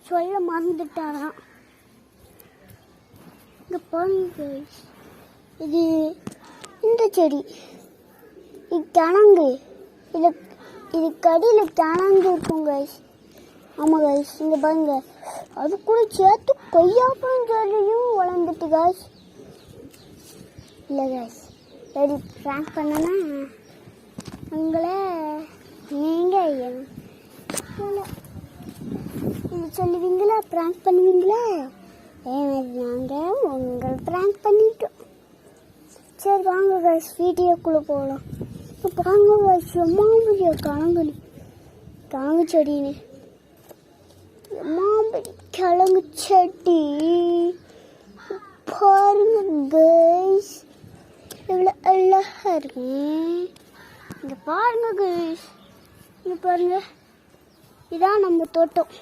சொல்ல மறந்துட்டாராம். இங்கே பாருங்க கைஸ், இது இந்த செடி, இது கிழங்கு, இது கடியில் கிழங்கு இருக்கும் கைஸ். ஆமாம் கைஸ், இங்கே பாருங்க, அது கூட சேர்த்து கொய்யாப்பழம் செடியும் வளர்ந்துட்டு கைஸ். இல்லை கைஸ், சரி ப்ராங்க் பண்ணனா உங்களை நீங்கள் இது சொல்லுவீங்களா, ப்ராங்க் பண்ணுவீங்களா? நாங்கள் உங்களை ப்ராங்க் பண்ணிட்டோம். சரி வாங்க கைஸ், வீடியோக்குள்ளே போகலாம். இப்போ பாருங்க கைஸ், எம்மாபடியா கிழங்கு செடின்னு, எம்மாபடி கிழங்கு செடி பாருங்க கைஸ், எவ்வளோ அழகா இருக்கு. இங்கே பாருங்க கைஸ், இங்கே பாருங்க, இதான் நம்ம தோட்டம்.